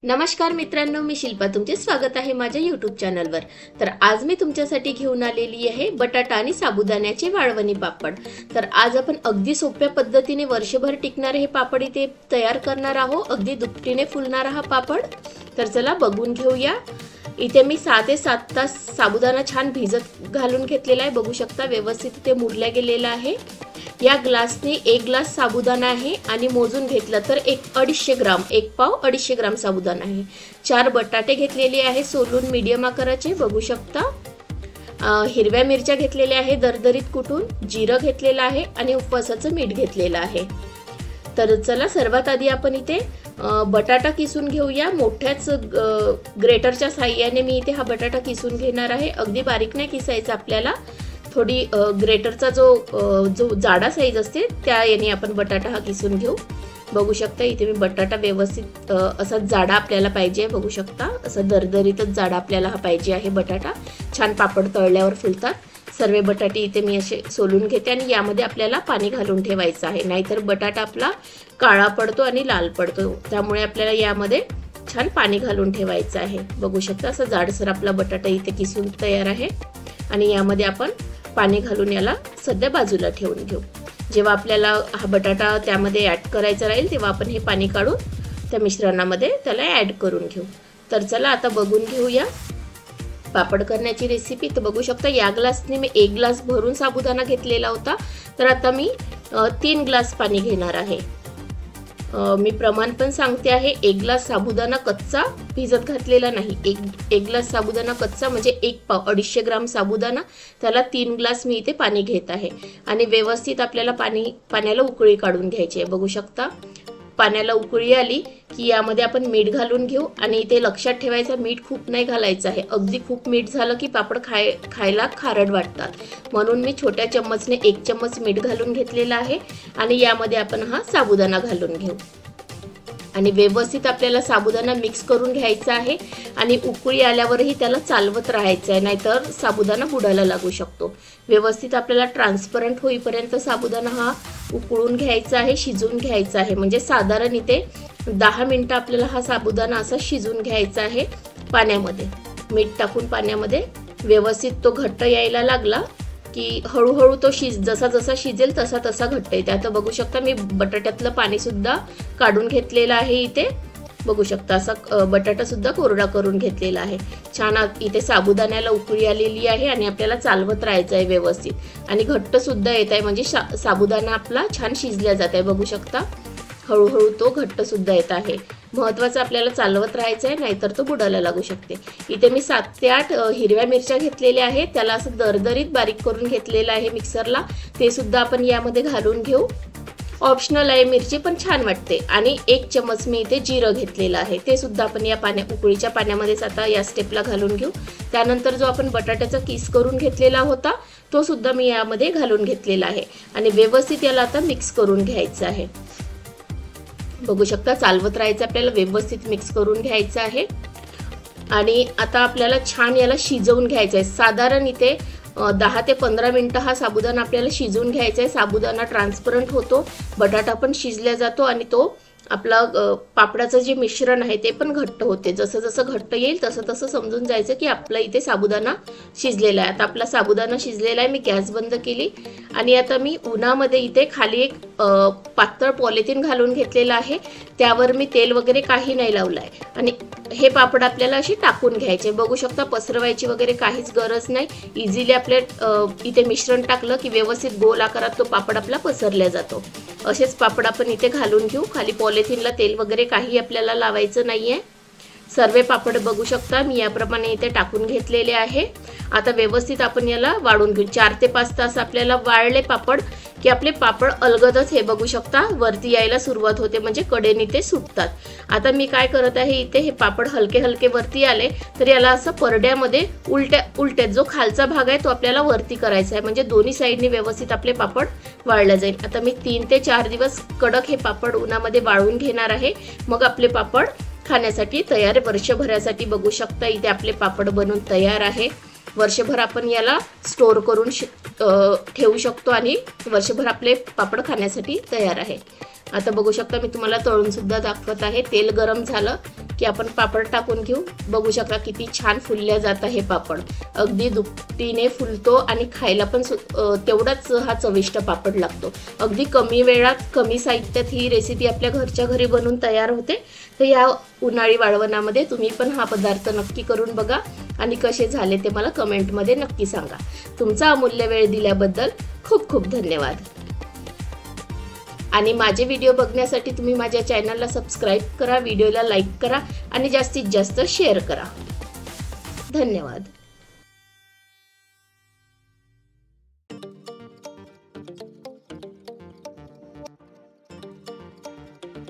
नमस्कार मित्रांनो, मी शिल्पा तुमचे स्वागत आहे माझ्या YouTube चॅनलवर। तर आज मी तुमच्यासाठी घेऊन आलेली आहे बटाटा आणि साबुदाण्याचे वाळवणी पापड। तर आज आपण अगदी सोप्या पद्धतीने वर्षभर टिकणारे हे पापड इथे तयार करणार आहोत। अगदी दुपटीने फुलणारा हा पापड। तर चला बघून घेऊया। इथे मी 6 ते 7 तास साबुदाणा छान भिजत घालून घेतलेला आहे। बघू शकता व्यवस्थित ते मुरल्या गेलेला आहे। या ग्लासने 1 ग्लास साबुदाणा आहे आणि मोजून घेतलं तर 1-1.5 ग्राम, 1 पाव 1.5 ग्राम साबुदाणा आहे। 4 बटाटे घेतलेले आहे सोलून मीडियम आकाराचे, बघू शकता। हिरव्या मिरच्या घेतलेल्या आहे दरदरीत कुटून, जिरं घेतलेलं आहे आणि उपवासाचं मीठ घेतलेलं आहे। तर चला सर्वात आधी आपण इथे बटाटा किसून घेऊया। मोठ्याच ग्रेटरच्या साहाय्याने मी इथे हा बटाटा किसून घेणार आहे। अगदी बारीक नाही किसायचा आपल्याला, थोडी ग्रेटरचा जो जाडा साईज असते त्या याने आपण बटाटा हा किसून घेऊ। बघू शकता इथे मी बटाटा व्यवस्थित असा जाडा आपल्याला पाहिजे, बघू शकता असं दरदरीतच जाडा आपल्याला हा पाहिजे आहे बटाटा। छान पापड तळल्यावर फुलतात। सर्व बटाटे इथे मी असे सोलून घेते आणि यामध्ये आपल्याला पाणी घालून ठेवायचं आहे, नाहीतर बटाटा आपला काळा पडतो आणि लाल पडतो। त्यामुळे आपल्याला यामध्ये छान पाणी घालून ठेवायचं आहे। बघू शकता असं जाडसर आपला बटाटा इथे किसून तयार आहे आणि यामध्ये आपण पाणी घालून याला सध्या बाजूला ठेवून घेऊ। जेव्हा आपल्याला हा बटाटा त्यामध्ये ॲड करायचा राहील तेव्हा आपण हे पाणी काढून त्या मिश्रणामध्ये त्याला ॲड करून घेऊ। तर चला आता बघून घेऊया पापड करण्याची रेसिपी। तर बघू शकता या ग्लासने मी 1 ग्लास भरून साबुदाणा घेतलेला होता, तर आता मी 3 ग्लास पाणी घेणार आहे। मी प्रमाण पण सांगते आहे, 1 ग्लास साबुदाणा कच्चा भिजत घातलेला नाही। एक ग्लास साबुदाणा कच्चा म्हणजे 1 पाव 1.5 ग्राम साबुदाणा, त्याला 3 ग्लास मी इथे पाणी घेत आहे। आणि व्यवस्थित आपल्याला पाण्याला उकळी काढून घ्यायची आहे। बघू शकता पाण्याला उकळी आली की यामध्ये आपण मीठ घालून घेऊ आणि इथे लक्षात ठेवायचं मीठ खूप नाही घालायचं आहे। अगदी खूप मीठ झालं की पापड खायला खारट वाटतात, म्हणून मी छोट्या चम्मचने 1 चम्मच मीठ घालून घेतलेला आहे आणि यामध्ये आपण हा साबुदाणा घालून घेऊ आणि व्यवस्थित आपल्याला साबुदाणा मिक्स करून घ्यायचा आहे आणि उकळी आल्यावरही त्याला चालवत राहायचं आहे, नाहीतर साबुदाणा बुडायला लागू शकतो। व्यवस्थित आपल्याला ट्रान्सपरंट होईपर्यंत साबुदाणा हा उकळून घ्यायचा आहे, शिजवून घ्यायचा आहे। म्हणजे साधारण इथे 10 मिनिटं आपल्याला हा साबुदाणा असा शिजवून घ्यायचा आहे पाण्यामध्ये, मीठ टाकून पाण्यामध्ये। व्यवस्थित तो घट्ट यायला लागला की हळूहळू तो जसा जसा शिजेल तसा तसा घट्ट येते। आता बघू शकता मी बटाट्यातलं पाणी सुद्धा काढून घेतलेलं आहे इथे, बघू शकता असा बटाटा सुद्धा कोरडा करून घेतलेला आहे। छान इथे साबुदाण्याला उकळी आलेली आहे आणि आपल्याला चालवत राहायचं आहे व्यवस्थित आणि घट्ट सुद्धा येत आहे, म्हणजे साबुदाणा आपला छान शिजल्या जात आहे। बघू शकता हळूहळू तो घट्ट सुद्धा येत आहे। महत्त्वाचं आपल्याला चालवत राहायचं आहे, नाहीतर तो बुडायला लागू शकते। इथे मी 7 ते 8 हिरव्या मिरच्या घेतलेल्या आहेत, त्याला असं दरदरीत बारीक करून घेतलेलं आहे मिक्सरला, ते सुद्धा आपण यामध्ये घालून घेऊ। ऑप्शनल आहे, मिरची पण छान वाटते। आणि 1 चम्मच मी इथे जिरं घेतलेलं आहे, ते सुद्धा आपण या उकळीच्या पाण्यामध्येच आता या स्टेपला घालून घेऊ। त्यानंतर जो आपण बटाट्याचा किस करून घेतलेला होता तो सुद्धा मी यामध्ये घालून घेतलेला आहे आणि व्यवस्थित याला आता मिक्स करून घ्यायचं आहे। बघू शकता चालवत राहायचं आपल्याला, व्यवस्थित मिक्स करून घ्यायचं आहे आणि आता आपल्याला छान याला शिजवून घ्यायचं आहे। साधारण इथे 10 ते 15 मिनिटं हा साबुदाणा आपल्याला शिजवून घ्यायचा आहे। साबुदाणा ट्रान्सपरंट होतो, बटाटा पण शिजल्या जातो आणि तो आपला पापडाचं जे मिश्रण आहे ते पण घट्ट होते। जसं जसं घट्ट येईल तसं तसं समजून जायचं की आपला इथे साबुदाणा शिजलेला आहे। आता आपला साबुदाणा शिजलेला आहे, मी गॅस बंद केली आणि आता मी उन्हामध्ये इथे खाली एक पातळ पॉलिथिन घालून घेतलेलं आहे, त्यावर मी तेल वगैरे काही नाही लावलं आहे आणि हे पापड आपल्याला अशी टाकून घ्यायचे। बघू शकता पसरवायची वगैरे काहीच गरज नाही, इझिली आपले इथे मिश्रण टाकलं की व्यवस्थित गोल आकारात तो पापड आपला पसरला जातो। असेच पापड आपण इथे घालून घेऊ। खाली पॉलिथिनला तेल वगैरे काही आपल्याला लावायचं नाहीये। सर्व पापड बघू शकता मी याप्रमाणे इथे टाकून घेतलेले आहे। आता व्यवस्थित आपण याला वाळून घेऊ। 4 ते 5 तास आपल्याला वाळले पापड की आपले पापड अलगदच हे बघू शकता वरती यायला सुरुवात होते, म्हणजे कडेने ते सुटतात। आता मी काय करत आहे इथे हे पापड हलके हलके वरती आले तर याला असं परड्यामध्ये उलट्यात जो खालचा भाग आहे तो आपल्याला वरती करायचा आहे, म्हणजे दोन्ही साईडने व्यवस्थित आपले पापड वाळले जाईल। आता मी 3 ते 4 दिवस कडक हे पापड उन्हामध्ये वाळून घेणार आहे, मग आपले पापड खाण्यासाठी तयार आहे वर्षभरासाठी। बघू शकता इथे आपले पापड बनून तयार आहे। वर्षभर आपण याला स्टोर करून ठेवू शकतो आणि वर्षभर आपले पापड खाण्यासाठी तयार आहे। आता बघू शकता मी तुम्हाला तळून सुद्धा दाखवत आहे। तेल गरम झालं की आपण पापड टाकून घेऊ। बघू शकता किती छान फुलल्या जात आहे पापड, अगदी दुपटीने फुलतो आणि खायला पण तेवढाच हा चविष्ट पापड लागतो। अगदी कमी वेळात कमी साहित्यात ही रेसिपी आपल्या घरच्या घरी बनून तयार होते। तर या उन्हाळी वाळवणामध्ये तुम्ही पण हा पदार्थ नक्की करून बघा आणि कसे झाले ते मला कमेंटमध्ये नक्की सांगा। तुमचा अमूल्य वेळ दिल्याबद्दल खूप खूप धन्यवाद। आणि माझे व्हिडिओ बघण्यासाठी तुम्ही माझ्या चॅनलला सबस्क्राइब करा, व्हिडिओला लाईक करा आणि जास्तीत जास्त शेअर करा। धन्यवाद।